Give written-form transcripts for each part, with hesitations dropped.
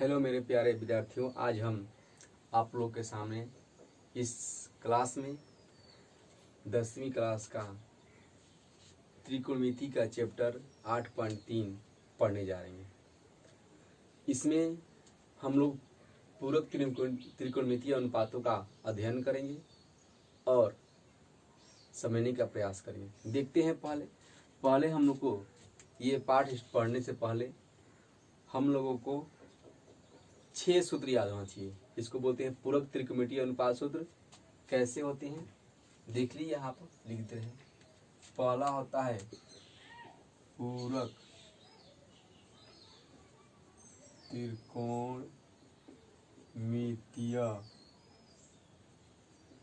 Hello मेरे प्यारे विद्यार्थियों, आज हम आप लोग के सामने इस क्लास में 10वीं क्लास का त्रिकोणमिति का चैप्टर 8.3 पढ़ने जा रहे हैं। इसमें हम लोग पूरक त्रिकोणमितीय अनुपातों का अध्ययन करेंगे और समझने का प्रयास करेंगे। देखते हैं पहले हम लोग को ये पाठ पढ़ने से पहले हम लोगों को 6 सूत्र याद होना चाहिए। इसको बोलते हैं पूरक त्रिकोणमितीय अनुपात सूत्र। कैसे होते हैं देख लीजिए, यहाँ पर लिखते हैं। पहला होता है पूरक त्रिकोणमितीय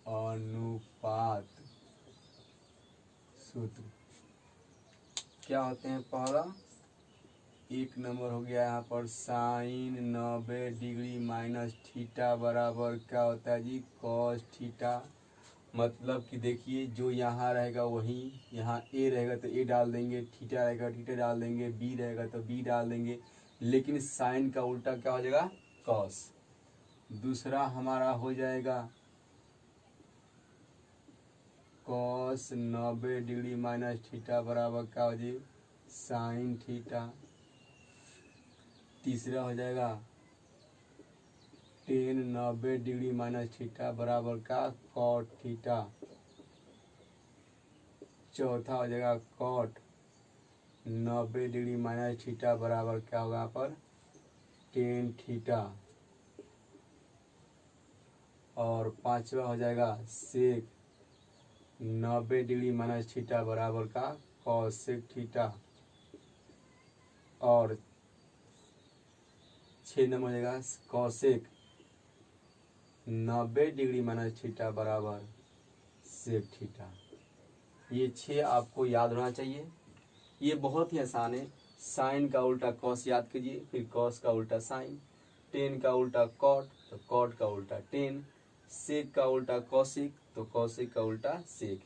अनुपात सूत्र। क्या होते हैं? पहला 1 नंबर हो गया यहाँ पर साइन 90 डिग्री माइनस थीटा बराबर क्या होता है जी? Cos theta. मतलब कि देखिए, जो यहाँ रहेगा वही यहाँ ए रहेगा तो ए डाल देंगे, थीटा रहेगा थीटा डाल देंगे, बी रहेगा तो बी डाल देंगे, लेकिन साइन का उल्टा क्या हो जाएगा? कॉस। दूसरा हमारा हो जाएगा कॉस 90 डिग्री माइनस थीटा बराबर क्या हो जाए? Sine theta. तीसरा हो जाएगा टेन 90 डिग्री माइनस थीटा बराबर का कॉट थीटा। चौथा हो जाएगा कॉट 90 डिग्री माइनस थीटा बराबर क्या होगा? यहाँ पर टेन थीटा। और पांचवा हो जाएगा सेक 90 डिग्री माइनस थीटा बराबर का कॉसेक थीटा। और 6 नंबर हो जाएगा कॉसेक 90 डिग्री माइनस थीटा बराबर सेक थीटा। ये 6 आपको याद होना चाहिए। ये बहुत ही आसान है। साइन का उल्टा कॉस याद कीजिए, फिर कॉस का उल्टा साइन, टेन का उल्टा कॉट तो कॉट का उल्टा टेन, सेक का उल्टा कॉसिक तो कॉसिक का उल्टा सेक।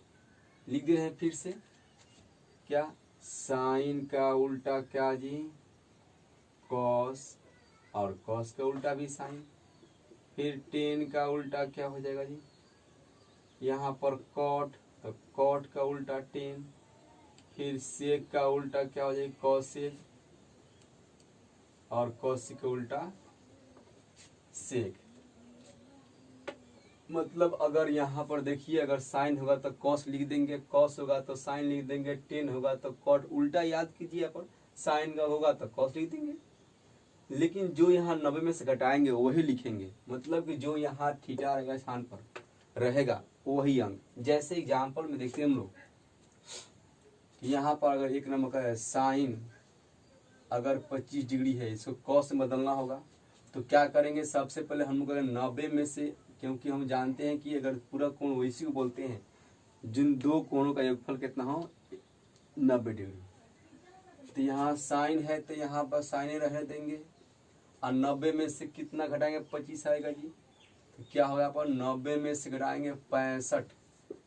लिख दे रहे हैं फिर से। क्या? साइन का उल्टा क्या जी? कॉस, और कॉस का उल्टा भी साइन। फिर टेन का उल्टा क्या हो जाएगा जी? यहाँ पर कॉट तो कॉट का उल्टा टेन। फिर सेक का उल्टा क्या हो जाएगा? कॉसेक, और कॉसिक का उल्टा सेक। मतलब अगर यहाँ पर देखिए, अगर साइन होगा तो कॉस लिख देंगे, कॉस होगा तो साइन लिख देंगे, टेन होगा तो कॉट। उल्टा याद कीजिए, यहाँ पर साइन का होगा तो कॉस लिख देंगे, लेकिन जो यहाँ 90 में से घटाएंगे वही लिखेंगे। मतलब कि जो यहाँ थीटा रहेगा स्थान पर रहेगा वही अंक। जैसे एग्जाम्पल में देखते हैं हम लोग, यहाँ पर अगर 1 नंबर का है साइन, अगर 25 डिग्री है, इसको कॉस में बदलना होगा तो क्या करेंगे? सबसे पहले हम लोग अगर 90 में से, क्योंकि हम जानते हैं कि अगर पूरा कोण वैसी को बोलते हैं जिन दो कोणों का योगफल कितना हो 90 डिग्री। तो यहाँ साइन है तो यहाँ पर साइन रहने देंगे, और 90 में से कितना घटाएंगे? 25 आएगा जी। तो क्या होगा? पर 90 में से घटाएंगे 65।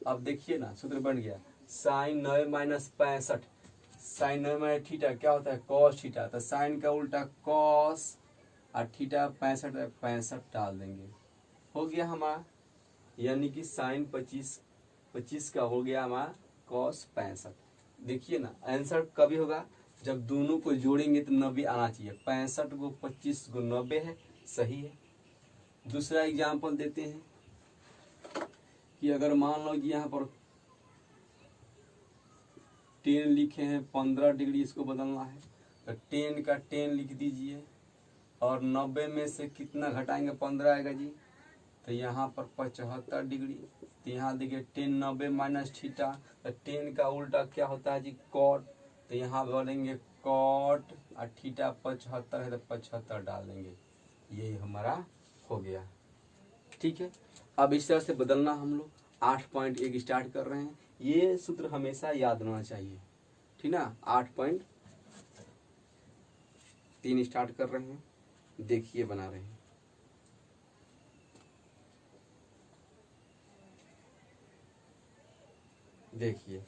अब देखिए ना, सूत्र बन गया sine 90 minus 65। Sine 90 minus theta क्या होता है? Cos theta. तो साइन का उल्टा कॉस और थीटा 65 डाल देंगे, हो गया हमारा। यानी कि साइन 25 का हो गया हमारा कॉस 65। देखिए ना, आंसर कभी होगा जब दोनों को जोड़ेंगे तो 90 आना चाहिए। 65 को 25 को 90 है, सही है। दूसरा एग्जाम्पल देते हैं कि अगर मान लो कि यहाँ पर 10 लिखे हैं, 15 डिग्री इसको बदलना है तो 10 का 10 लिख दीजिए, और 90 में से कितना घटाएंगे? 15 आएगा जी। तो यहाँ पर 75 डिग्री। तो यहाँ देखिए 10 90 माइनस थीटा, तो 10 का उल्टा क्या होता है जी? कॉट। तो यहाँ बोलेंगे कॉट, और थीटा 75 है तो 75 डाल देंगे। यही हमारा हो गया। ठीक है, अब इस तरह से बदलना हम लोग 8.1 स्टार्ट कर रहे हैं। ये सूत्र हमेशा याद होना चाहिए, ठीक ना। 8.3 स्टार्ट कर रहे हैं, देखिए बना रहे हैं। देखिए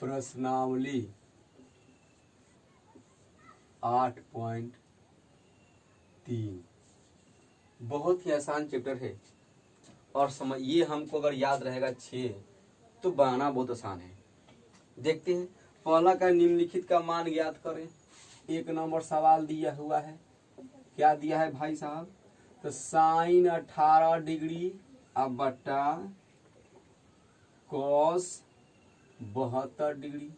प्रश्नावली 8.3 बहुत ही आसान चैप्टर है और समझ ये हमको अगर याद रहेगा 6 तो बनाना बहुत आसान है। देखते हैं पहला का निम्नलिखित का मान ज्ञात करें। 1 नंबर सवाल दिया हुआ है, क्या दिया है भाई साहब? तो साइन 18 डिग्री अब बट्टा कॉस 72 डिग्री।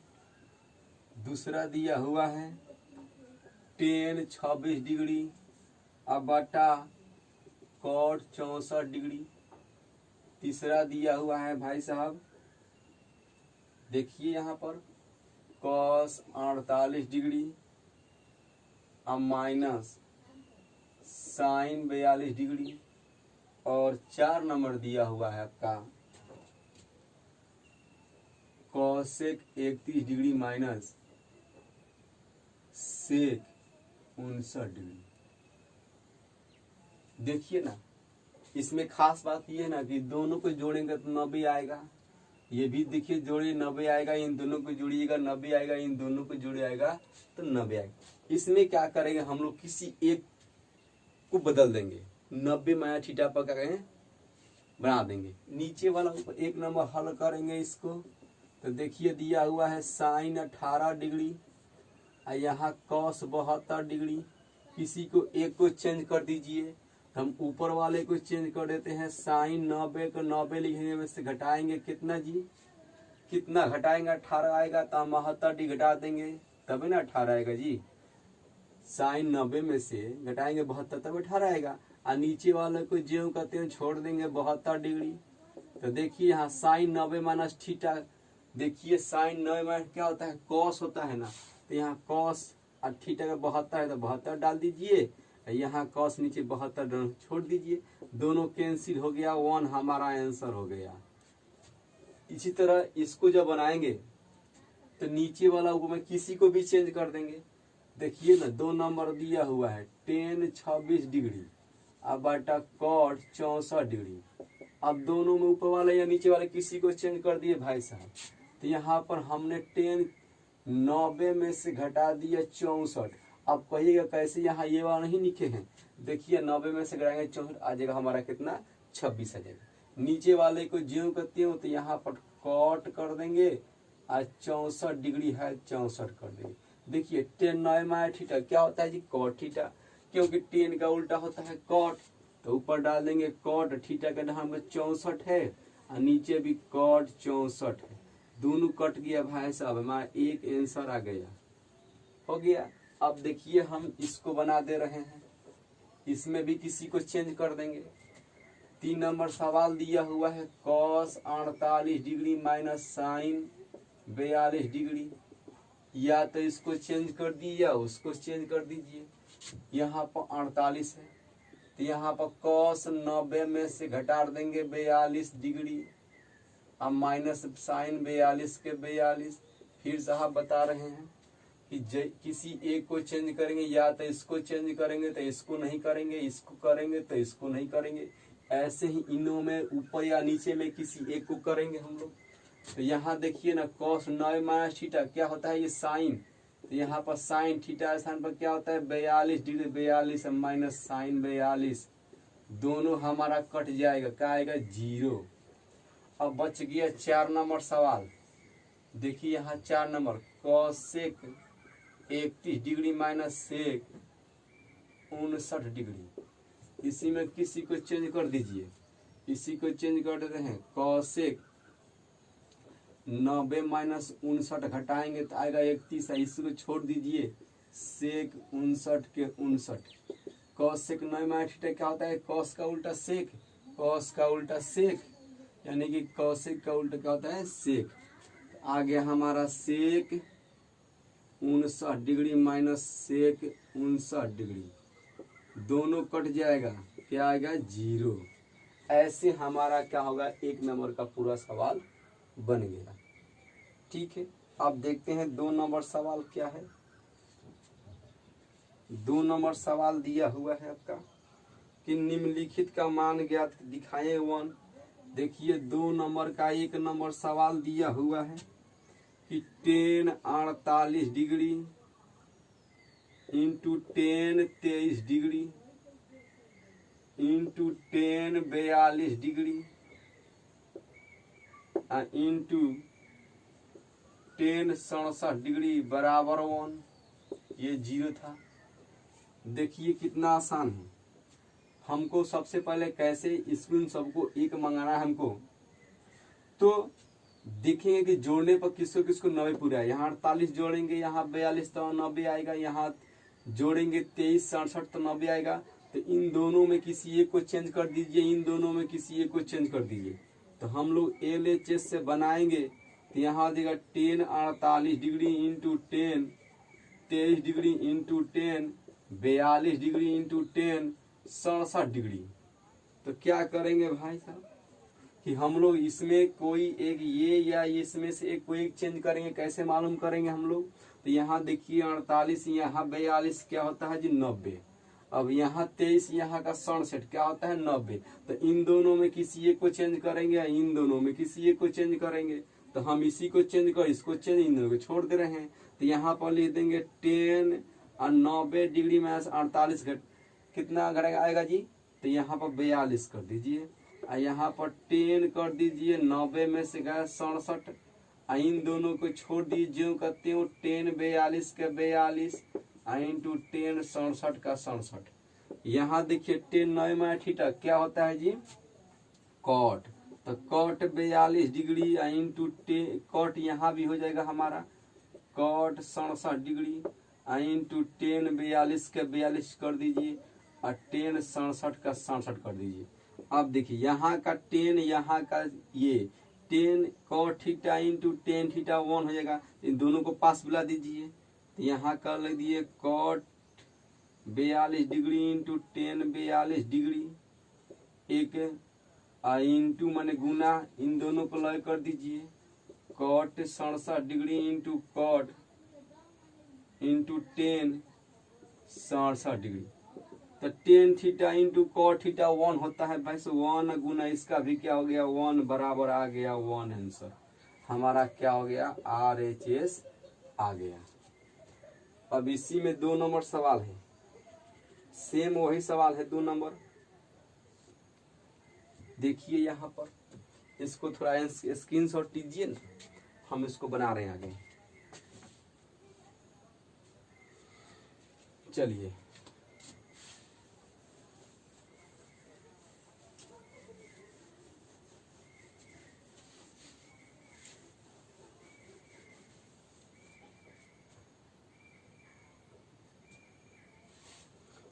दूसरा दिया हुआ है टेन 26 डिग्री अब बट्टा कॉट 64 डिग्री। तीसरा दिया हुआ है भाई साहब, देखिए यहाँ पर कॉस 48 डिग्री अब माइनस साइन 42 डिग्री। और 4 नंबर दिया हुआ है आपका cosec 31 degree minus sec 59 degree. देखिए ना, इसमें खास बात ये है ना कि दोनों को जोड़ेंगे तो 90 आएगा। ये भी देखिए जोड़िए 90 आएगा, इन दोनों को जोड़िएगा 90 आएगा, इन दोनों को जोड़े आएगा तो 90 आएगा। इसमें क्या करेंगे हम लोग, किसी एक को बदल देंगे, 90 माया थीटा पर क्या करेंगे बना देंगे। नीचे वाला ऊपर 1 नंबर हल करेंगे इसको तो देखिए दिया हुआ है साइन 18 डिग्री और यहाँ कॉस 72 डिग्री। किसी को एक को चेंज कर दीजिए, हम ऊपर वाले को चेंज कर देते हैं। साइन 90 को 90 लिखने में से घटाएंगे कितना जी, कितना घटाएंगे 18 आएगा तो हम 72 डिग्री घटा देंगे तभी ना 18 आएगा जी। साइन 90 में से घटाएंगे 72 तब 18 आएगा। और नीचे वाले को जो कहते हैं छोड़ देंगे 72 डिग्री। तो देखिए यहाँ साइन 90 माइनस थीटा, देखिए साइन 90 माइनस क्या होता है कॉस होता है ना, तो यहाँ कॉस और थीटा का 72 है तो 72 डाल दीजिए, यहाँ कॉस नीचे 72 छोड़ दीजिए, दोनों कैंसिल हो गया, 1 हमारा आंसर हो गया। इसी तरह इसको जब बनाएंगे तो नीचे वाला ऊपर में किसी को भी चेंज कर देंगे। देखिए ना 2 नंबर दिया हुआ है टेन 26 डिग्री अब बटा कॉट 64 डिग्री। अब दोनों में ऊपर वाले या नीचे वाले किसी को चेंज कर दिए भाई साहब, तो यहाँ पर हमने टेन 90 में से घटा दिया 64। अब कहिएगा कैसे, यहाँ ये वाला नहीं लिखे हैं, देखिए 90 में से घटाएंगे 64 आ जाएगा हमारा कितना 26 आ जाएगा। नीचे वाले को ज्यों करते हो तो यहाँ पर कॉट कर देंगे और 64 डिग्री है 64 कर देंगे। देखिए टेन 9 माया थीटा क्या होता है जी कॉट थीटा, क्योंकि टेन का उल्टा होता है कॉट, तो ऊपर डाल देंगे कॉट थीटा का नाम 64 है और नीचे भी कॉट 64 है। दोनों कट गया भाई साहब, हमारा एक आंसर आ गया, हो गया। अब देखिए हम इसको बना दे रहे हैं, इसमें भी किसी को चेंज कर देंगे। 3 नंबर सवाल दिया हुआ है cos 48 degree minus sine 42 degree. या तो इसको चेंज कर दीजिए या उसको चेंज कर दीजिए। यहाँ पर 48 है तो यहाँ पर कॉस 90 में से घटा देंगे 42 डिग्री अब माइनस साइन 42 के 42। फिर साहब बता रहे हैं कि किसी एक को चेंज करेंगे, या तो इसको चेंज करेंगे तो इसको नहीं करेंगे, इसको करेंगे तो इसको नहीं करेंगे, ऐसे ही इनों में ऊपर या नीचे में किसी एक को करेंगे हम लोग। तो यहाँ देखिए ना कॉस 9 माइनस थीटा क्या होता है ये साइन, तो यहाँ पर साइन थीटा स्थान पर क्या होता है 42 डिग्री 42 माइनस साइन 42, दोनों हमारा कट जाएगा, क्या आएगा 0। अब बच गया 4 नंबर सवाल। देखिए यहाँ 4 number cosec 31 degree minus sec 59 degree. इसी में किसी को चेंज कर दीजिए, इसी को चेंज कर देते हैं कॉसेक 90 माइनस 59 घटाएंगे तो आएगा 31, इसको छोड़ दीजिए सेक 59 के 59। कॉसेक 9 माइनस थीटा क्या होता है कॉस का उल्टा सेक, कॉस का उल्टा सेक, यानी कि कॉसेक का उल्टा क्या होता है सेक। आ गया हमारा सेक 59 डिग्री माइनस सेक 59 डिग्री, दोनों कट जाएगा, क्या आएगा 0। ऐसे हमारा क्या होगा 1 नंबर का पूरा सवाल बन गया। ठीक है, अब देखते हैं 2 नंबर सवाल क्या है। 2 नंबर सवाल दिया हुआ है आपका कि निम्नलिखित का मान ज्ञात दिखाएं 1। देखिए 2 नंबर का 1 नंबर सवाल दिया हुआ है कि ten 48 degree into 10 23 degree into 10 42 degree into 10 67 degree बराबर 1। ये 0 था। देखिए कितना आसान है। हमको सबसे पहले कैसे इसको इन सबको एक मंगाना है हमको, तो देखेंगे कि जोड़ने पर किसको किसको 90 पूरा है। यहाँ 48 जोड़ेंगे, यहाँ 42 तो 90 आएगा, यहाँ जोड़ेंगे 23 67 तो 90 आएगा। तो इन दोनों में किसी एक को चेंज कर दीजिए, इन दोनों में किसी एक को चेंज कर दीजिए। तो हम लोग LHS से बनाएंगे तो यहाँ देगा 10 48 degree into 10 23 degree into 10 42 degree into 10 67 degree. तो क्या करेंगे भाई साहब कि हम लोग इसमें कोई एक ये या इसमें से एक कोई एक चेंज करेंगे। कैसे मालूम करेंगे हम लोग? तो यहाँ देखिए 48, यहाँ 42 क्या होता है जी 90। अब यहाँ 23, यहाँ का 67 क्या होता है 90। तो इन दोनों में किसी एक को चेंज करेंगे, इन दोनों में किसी एक को चेंज करेंगे। तो हम इसी को चेंज कर, इसको चेंज, इन दोनों को छोड़ दे रहे हैं। तो यहाँ पर लिख देंगे 10 और 90 डिग्री माइनस 48 कितना आएगा जी? तो यहाँ पर 42 कर दीजिए, यहाँ पर 10 कर दीजिए, 90 में से गया 67, इन दोनों को छोड़ दीजिए जो कहते हो 10 42 का 42 इंटू 10 67 का 67। यहाँ देखिए 10 9 में थीटा क्या होता है जी कॉट। तो कॉट 42 डिग्री इंटू कॉट यहाँ भी हो जाएगा हमारा कॉट 67 डिग्री इंटू 10 42 का 42 कर दीजिए और 10 67 का 67 कर दीजिए। अब देखिए यहाँ का 10, यहाँ का ये 10 कॉट थीटा इंटू 10 थीटा 1 हो जाएगा। इन दोनों को पास बुला दीजिए। तो यहाँ कर ले दिए कॉट 42 डिग्री इंटू 10 42 डिग्री एक इंटू माने गुना, इन दोनों को लय कर दीजिए cot 67 degree into cot into 10 67 degree. तो 10 थीटा इंटू कॉट थीटा 1 होता है भाई। सो 1 गुना इसका भी क्या हो गया 1 बराबर आ गया 1। आंसर हमारा क्या हो गया RHS आ गया। अब इसी में 2 नंबर सवाल है, सेम वही सवाल है 2 नंबर। देखिए यहाँ पर इसको थोड़ा स्क्रीनशॉट लीजिए ना, हम इसको बना रहे हैं आगे। चलिए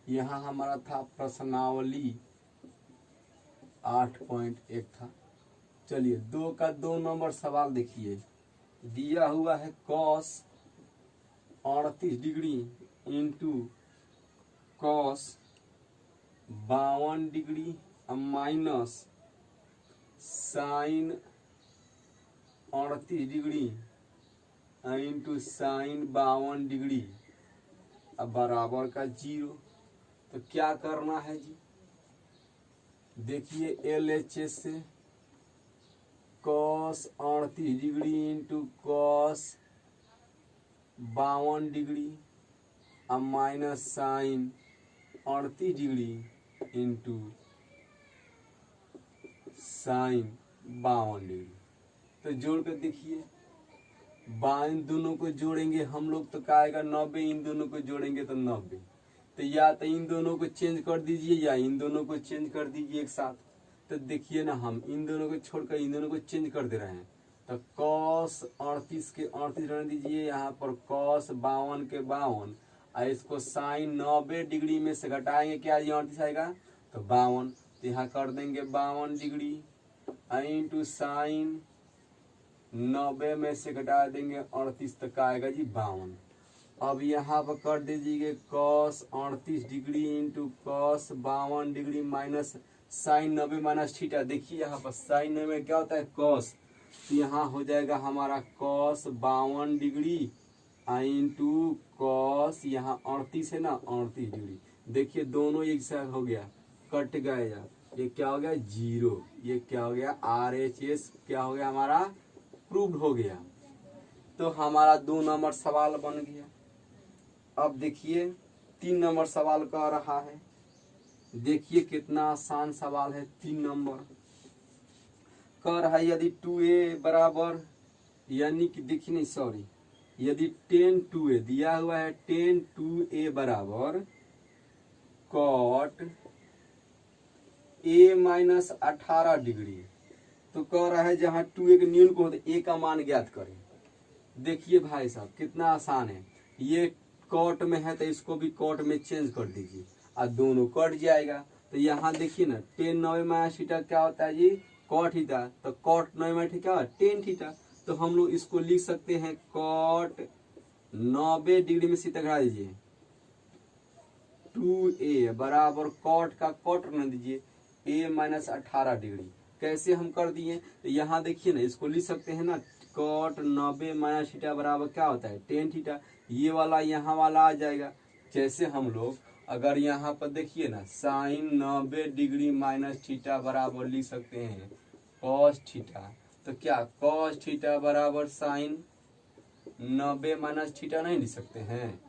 यहाँ हमारा था प्रश्नावली 8.1 था। चलिए 2 का 2 नंबर सवाल देखिए। दिया हुआ है cos 38 degree into cos 52 degree minus sine 38 degree into sine 52 degree अब बराबर का 0। तो क्या करना है जी? देखिए LHS से cos 38 degree into cos 52 degree अब minus sine 38 degree into sine 52 degree. तो जोड़ कर देखिए, इन दोनों को जोड़ेंगे हम लोग तो क्या आएगा 90, इन दोनों को जोड़ेंगे तो 90। तो या तो इन दोनों को चेंज कर दीजिए या इन दोनों को चेंज कर दीजिए एक साथ। तो देखिए ना, हम इन दोनों को छोड़कर इन दोनों को चेंज कर दे रहे हैं। तो कॉस 38 के 38 रहने दीजिए, यहाँ पर कॉस 52 के 52 और इसको साइन 90 डिग्री में से घटाएंगे क्या ये 38 आएगा तो 52। तो यहाँ कर देंगे 52 डिग्री इंटू साइन 90 में से घटा देंगे 38 तक आएगा जी 52। अब यहाँ पर कर दीजिए cos 38 degree into cos 52 degree minus sine 90 minus theta. देखिए यहाँ पर साइन 90 में क्या होता है कॉस, तो यहाँ हो जाएगा हमारा कॉस 52 डिग्री इंटू कॉस यहाँ 38 है ना 38 डिग्री। देखिए दोनों एक साथ हो गया, कट गए यार, ये क्या हो गया 0, ये क्या हो गया RHS क्या हो गया हमारा प्रूव्ड हो गया। तो हमारा 2 नंबर सवाल बन गया। अब देखिए 3 नंबर सवाल कह रहा है। देखिए कितना आसान सवाल है। 3 नंबर कह रहा है यदि 2a बराबर, यानी कि देखिए नहीं सॉरी, यदि 10 2a दिया हुआ है, 10 2a बराबर cot a माइनस 18 डिग्री, तो कह रहा है जहां 2a के न्यून को हो तो a का मान ज्ञात करें। देखिए भाई साहब कितना आसान है। ये कॉट में है तो इसको भी कॉट में चेंज कर दीजिए और दोनों कट जाएगा। तो यहाँ देखिए ना 10 9 माइनस थीटा क्या होता है जी, कॉट थीटा। तो कॉट 9 माइनस क्या है, 10 थीटा। तो हम लोग इसको लिख सकते हैं कॉट 90 डिग्री में सीधा घटा दीजिए 2a बराबर कॉट का कॉट रखना दीजिए a माइनस 18 डिग्री। कैसे हम कर दिए, तो यहाँ देखिए ना इसको लिख सकते हैं ना कॉट 90 माइनस थीटा बराबर क्या होता है 10 थीटा। ये वाला यहाँ वाला आ जाएगा। जैसे हम लोग अगर यहाँ पर देखिए ना साइन 90 डिग्री माइनस थीटा बराबर लिख सकते हैं कॉस थीटा। तो क्या कॉस थीटा बराबर साइन 90 माइनस थीटा नहीं लिख सकते हैं।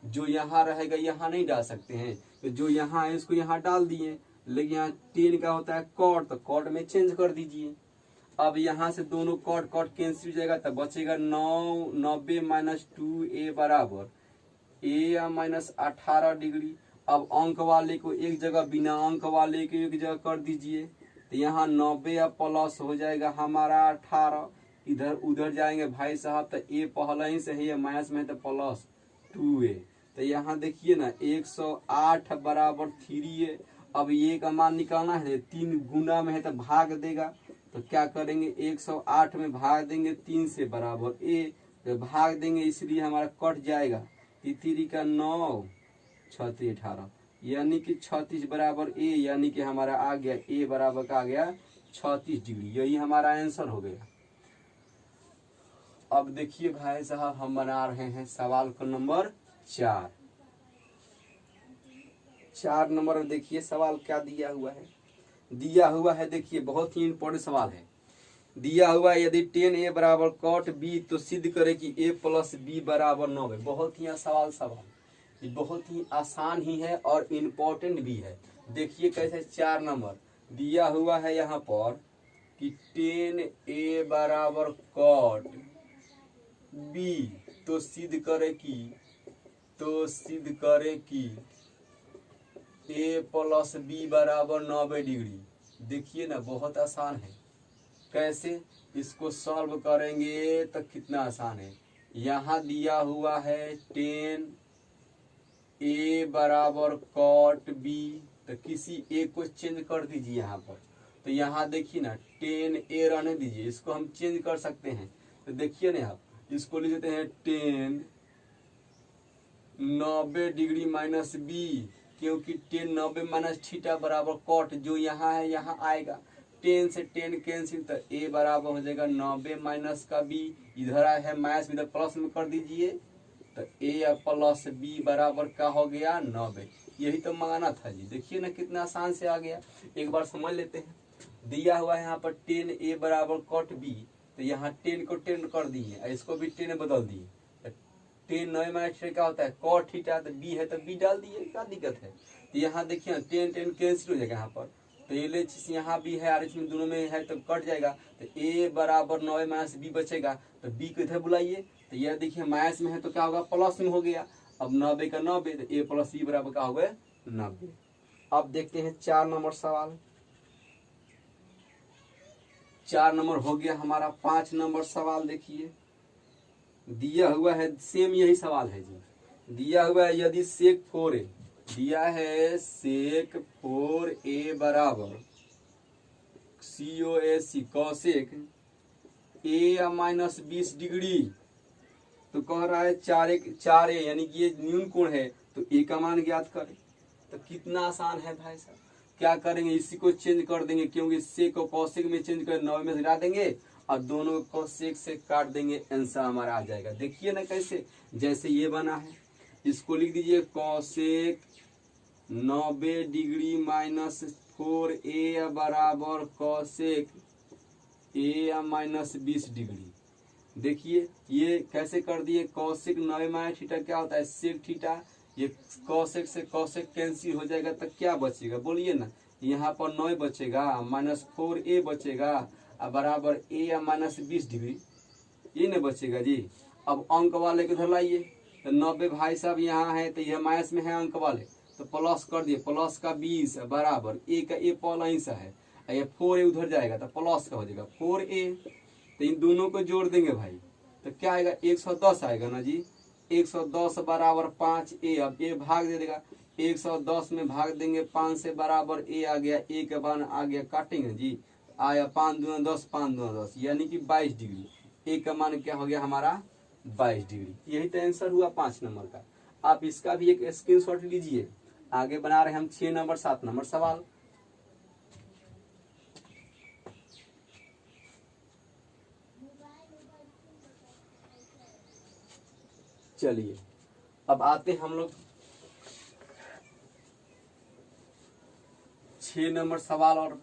जो यहाँ रहेगा यहाँ नहीं डाल सकते हैं, तो जो यहाँ है इसको यहाँ डाल दिए। लेकिन यहाँ 10 का होता है कॉट, तो कॉट में चेंज कर दीजिए। अब यहाँ से दोनों कॉट कॉट कैंसिल हो जाएगा, तब बचेगा 90 माइनस 2a बराबर a माइनस 18 डिग्री। अब अंक वाले को एक जगह, बिना अंक वाले को एक जगह कर दीजिए। तो यहाँ 90 अब प्लस हो जाएगा हमारा 18, इधर उधर जाएंगे भाई साहब। तो a पहले ही से है, माइनस में है तो प्लस 2a। तो यहाँ देखिए ना 108 बराबर 3a। अब ये का मान निकालना है, 3 गुना में है तो भाग देगा। तो क्या करेंगे 108 में भाग देंगे 3 से बराबर a, तो भाग देंगे इसलिए हमारा कट जाएगा। 3 का 9 36 18, यानी कि 36 बराबर a, यानी कि हमारा आ गया a बराबर का आ गया 36 डिग्री। यही हमारा आंसर हो गया। अब देखिए भाई साहब हम बना रहे हैं सवाल का नंबर 4। 4 नंबर देखिए सवाल क्या दिया हुआ है। दिया हुआ है देखिए बहुत ही इंपॉर्टेंट सवाल है। दिया हुआ है यदि 10a बराबर कॉट b तो सिद्ध करे कि a प्लस b बराबर 9 है। बहुत ही सवाल ये बहुत ही आसान ही है और इम्पोर्टेंट भी है। देखिए कैसे 4 नंबर दिया हुआ है यहाँ पर कि 10a बराबर कॉट b तो सिद्ध करे कि a प्लस b बराबर 90 डिग्री। देखिए ना बहुत आसान है। कैसे इसको सॉल्व करेंगे तो कितना आसान है। यहाँ दिया हुआ है 10 a बराबर कॉट b, तो किसी a को चेंज कर दीजिए यहाँ पर। तो यहाँ देखिए ना 10 a रहने दीजिए, इसको हम चेंज कर सकते हैं। तो देखिए ना आप इसको लिख देते हैं 10 90 डिग्री माइनस b, क्योंकि 10 90 माइनस थीटा बराबर कॉट, जो यहाँ है यहाँ आएगा। 10 से 10 कैंसिल, तो a बराबर हो जाएगा 90 माइनस का b, इधर आया है माइनस इधर प्लस में कर दीजिए। तो a प्लस b बराबर का हो गया 90। यही तो मंगाना था जी। देखिए ना कितना आसान से आ गया। एक बार समझ लेते हैं। दिया हुआ है यहाँ पर 10a बराबर कॉट b, तो यहाँ 10 को 10 कर दिए, इसको भी 10 बदल दिए। 10 9 माइनस क्या होता है कॉट थीटा, तो b है तो b डाल दिए, क्या दिक्कत है। तो यहाँ देखिए 10 10 कैंसिल हो जाएगा यहाँ पर। तो ये चीज यहाँ भी है और इसमें दोनों में है तो कट जाएगा। तो a बराबर 9 माइनस b बचेगा, तो b को इधर बुलाइए। तो यह देखिए माइनस में है तो क्या होगा प्लस में हो गया। अब 90 का 90, तो a प्लस b बराबर क्या हो गया 90। अब देखते हैं 4 नंबर सवाल। 4 नंबर हो गया हमारा। 5 नंबर सवाल देखिए दिया हुआ है, सेम यही सवाल है जी। दिया हुआ है यदि सेक 4a, दिया है सेक 4a बराबर COSC cosec a minus 20 degree, तो कह रहा है 4a यानी कि ये न्यून कोण है, तो a का मान ज्ञात करें। तो कितना आसान है भाई साहब। क्या करेंगे इसी को चेंज कर देंगे, क्योंकि सेक को कॉसेक में चेंज कर 9 में गिरा देंगे और दोनों को सेक से काट देंगे, आंसर हमारा आ जाएगा। देखिए ना कैसे, जैसे ये बना है इसको लिख दीजिए कॉसेक 90 डिग्री माइनस 4a बराबर कॉसेक a माइनस 20 डिग्री। देखिए ये कैसे कर दिए, कौशिक 90 माइनस थीटा क्या होता है सेक थीटा। ये कौशिक से कौशिक कैंसिल हो जाएगा तो क्या बचेगा बोलिए ना, यहाँ पर 9 बचेगा -4a बचेगा और बराबर a या -20 डिग्री, ये न बचेगा जी। अब अंक वाले को इधर लाइए, तो 90 भाई साहब यहाँ है तो यह माइनस में है अंक वाले, तो प्लस कर दिए, प्लस का 20 बराबर ए का ए पॉल सा है, ये 4a उधर जाएगा तो प्लस का हो जाएगा 4a। तो इन दोनों को जोड़ देंगे भाई तो क्या आएगा 110 आएगा ना जी। 110 बराबर 5a, अब a भाग दे देगा, 110 में भाग देंगे 5 से बराबर a आ गया, a के बाद आ गया काटेंगे जी, आया 5 दूना 10, 5 दूना 10 यानी कि 22 डिग्री। ए का मान क्या हो गया हमारा 22 डिग्री। यही तो आंसर हुआ 5 नंबर का। आप इसका भी एक स्क्रीनशॉट लीजिए। आगे बना रहे हैं हम 6 नंबर 7 नंबर सवाल। चलिए अब आते हैं हम लोग 6 नंबर सवाल और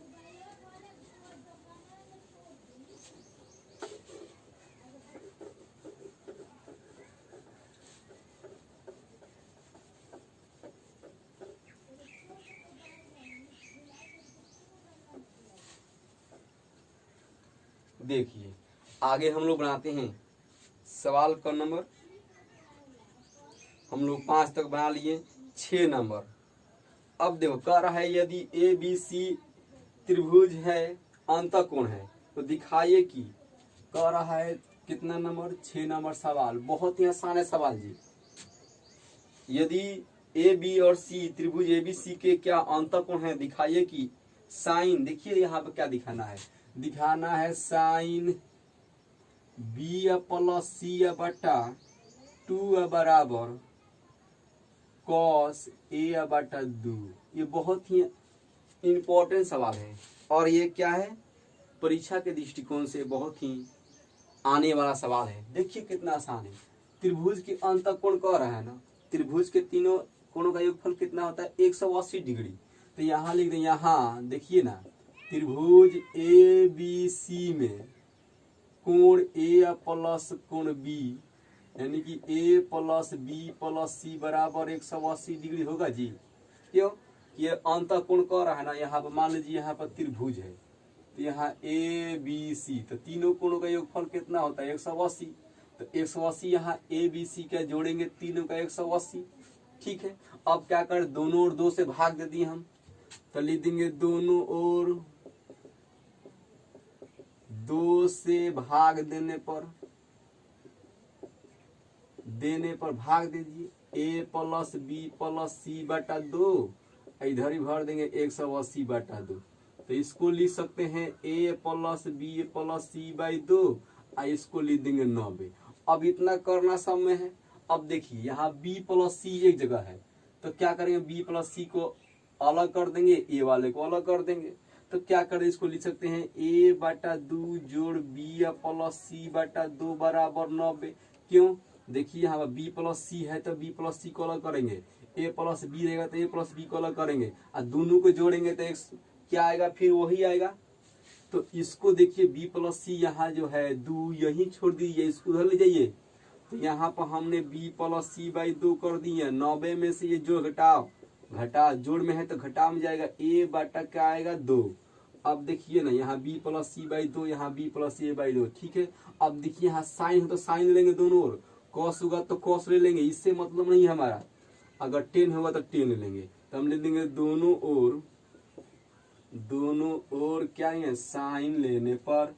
देखिए आगे हम लोग बनाते हैं सवाल का नंबर हम लोग 5 तक बना लिए। 6 नंबर अब देखो कह रहा है यदि ए बी सी त्रिभुज है अंतःकोण है तो दिखाइए कि, कह रहा है कितना नंबर 6 नंबर सवाल। बहुत ही आसान है सवाल जी। यदि ए बी और सी त्रिभुज ए बी सी के क्या अंतःकोण है दिखाइए कि साइन, देखिए यहाँ पे क्या दिखाना है, दिखाना है साइन बी प्लस सी बटा 2 बराबर कॉस ए बटा 2। ये बहुत ही इम्पोर्टेंट सवाल है और ये क्या है परीक्षा के दृष्टिकोण से बहुत ही आने वाला सवाल है। देखिए कितना आसान है। त्रिभुज के अंतःकोण कह रहा है ना, त्रिभुज के तीनों कोणों का योगफल कितना होता है 180 डिग्री। तो यहाँ लिख दें, यहाँ देखिए ना त्रिभुज ए बी सी में कोण ए प्लस कोण बी यानी कि ए प्लस बी प्लस सी बराबर 180 डिग्री होगा जी। क्यों, ये अंतःकोण कह रहा है ना, यहाँ पर मान लीजिए यहाँ पर त्रिभुज है तो यहाँ ए बी सी, तो तीनों कोणों का योगफल कितना होता है 180। तो 180 यहाँ ए बी सी का जोड़ेंगे तीनों का 180। ठीक है, अब क्या कर दोनों ओर 2 से भाग दे दिए हम, तो लिख देंगे दोनों ओर 2 से भाग देने पर भाग दीजिए ए प्लस बी प्लस सी बटा 2, इधर ही भर देंगे 180 बटा 2। तो इसको लिख सकते हैं A plus B plus C by 2 और इसको लिख देंगे 90। अब इतना करना सब में है। अब देखिए यहाँ b प्लस सी एक जगह है तो क्या करेंगे b प्लस सी को अलग कर देंगे, ए वाले को अलग कर देंगे। तो क्या करें इसको लिख सकते हैं a बटा 2 जोड़ b प्लस सी बटा 2 बराबर 90। क्यों, देखिए यहाँ b प्लस सी है तो b प्लस सी को अलग करेंगे, a प्लस बी रहेगा तो a प्लस बी को अलग करेंगे और दोनों को जोड़ेंगे तो क्या आएगा फिर वही आएगा। तो इसको देखिए b प्लस सी यहाँ जो है 2 यही छोड़ दीजिए, इसको उधर ले जाइए। तो यहाँ पर हमने b प्लस सी बाई 2 कर दिए। 90 में से ये जो घटा जोड़ में है तो घटा में जाएगा a बटा क्या आएगा 2। अब देखिए ना यहाँ b प्लस सी बाई 2, यहाँ b प्लस ए बाई 2। ठीक है, अब देखिए यहाँ साइन हो तो साइन लेंगे दोनों ओर, कॉस होगा तो कॉस ले लेंगे, इससे मतलब नहीं हमारा। अगर 10 होगा तो 10 ले लेंगे, तो हम ले देंगे दोनों ओर क्या है साइन लेने पर।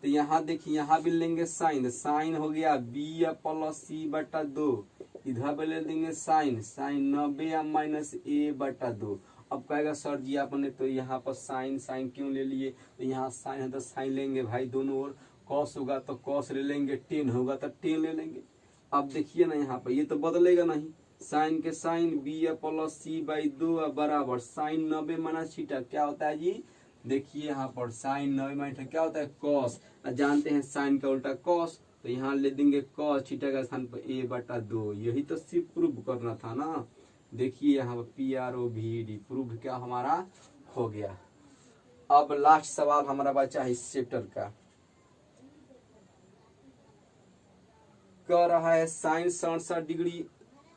तो यहाँ देखिए यहाँ भी लेंगे साइन हो गया बी प्लस सी बटा 2, इधर भी ले देंगे साइन 90 माइनस ए बटा 2। अब कहेगा सर जी आपने तो यहाँ पर साइन क्यों ले लिए, तो यहाँ साइन है तो साइन लेंगे भाई दोनों ओर, कॉस होगा तो कॉस ले लेंगे, 10 होगा तो 10 ले लेंगे। अब देखिए ना यहाँ पर ये तो बदलेगा नहीं, साइन के sine B plus C by 2 बराबर साइन 90 माइनस थीटा क्या होता है जी। देखिए यहाँ पर साइन 90 माइनस क्या होता है कॉस, जानते हैं साइन का उल्टा कॉस, तो यहाँ ले देंगे कॉस थीटा का स्थान पर ए बटा 2। यही तो सिर्फ प्रूव करना था ना। देखिए यहाँ पर PROVD प्रूव क्या हमारा हो गया। अब लास्ट सवाल हमारा बचा है इस चैप्टर का। कह रहा है sine 67 degree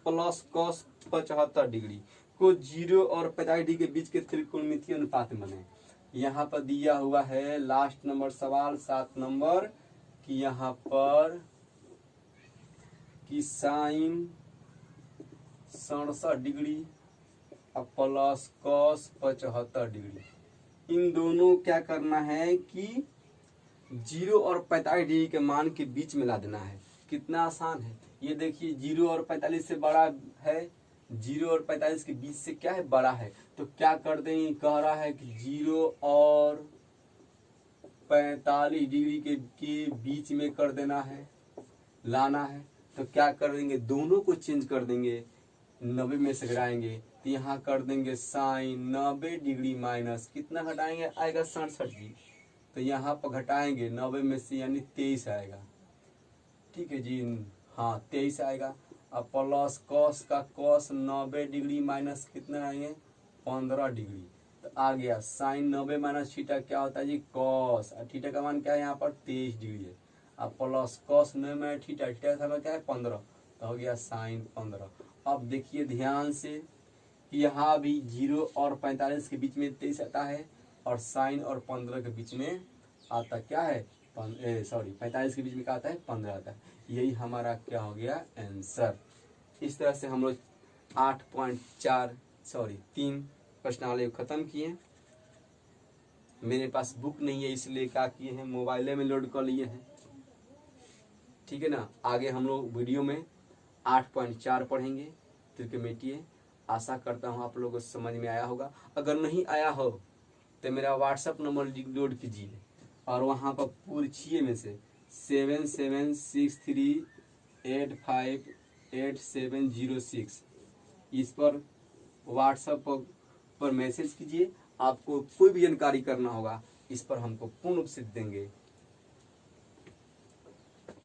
plus cos 75 degree को 0 और 45 डिग्री के बीच के त्रिकोणमितीय अनुपात में बने। यहाँ पर दिया हुआ है लास्ट नंबर सवाल 7 नंबर कि यहाँ पर कि sine 67 degree plus cos 75 degree इन दोनों क्या करना है कि 0 और 45 डिग्री के मान के बीच में ला देना है। कितना आसान है ये देखिए, 0 और 45 से बड़ा है, 0 और 45 के बीच से क्या है बड़ा है, तो क्या कर देंगे, कह रहा है कि 0 और 45 डिग्री के बीच में कर देना है, लाना है। तो क्या कर देंगे, दोनों को चेंज कर देंगे, 90 में से घटाएंगे तो यहाँ कर देंगे साइन 90 डिग्री माइनस कितना घटाएंगे, आएगा 67 डिग्री। तो यहाँ पर घटाएंगे 90 में से यानी 23 आएगा। ठीक है जी, हाँ 23 आएगा। अब प्लस कॉस का कॉस 90 डिग्री माइनस कितना आएंगे 15 डिग्री। तो आ गया साइन 90 माइनस थीटा क्या होता है जी कॉस, और थीटा का मान क्या है यहाँ पर 23 डिग्री है। अब plus cos 90 minus theta, theta का मान क्या है 15, तो हो गया साइन 15। अब देखिए ध्यान से कि यहाँ भी 0 और 45 के बीच में 23 आता है और साइन और 15 के बीच में आता क्या है 45 के बीच में क्या आता है 15 आता है। यही हमारा क्या हो गया आंसर। इस तरह से हम लोग 3 प्रश्नावली खत्म किए। मेरे पास बुक नहीं है इसलिए क्या किए हैं, मोबाइल में लोड कर लिए हैं। ठीक है ना, आगे हम लोग वीडियो में 8.4 पढ़ेंगे त्रिकोणमितीय। आशा करता हूँ आप लोगों को समझ में आया होगा। अगर नहीं आया हो तो मेरा व्हाट्सएप नंबर लोड कीजिए और वहाँ पर पूछिए में से 7763858706 इस पर व्हाट्सएप पर मैसेज कीजिए। आपको कोई भी जानकारी करना होगा इस पर हमको पूर्ण रूप से देंगे।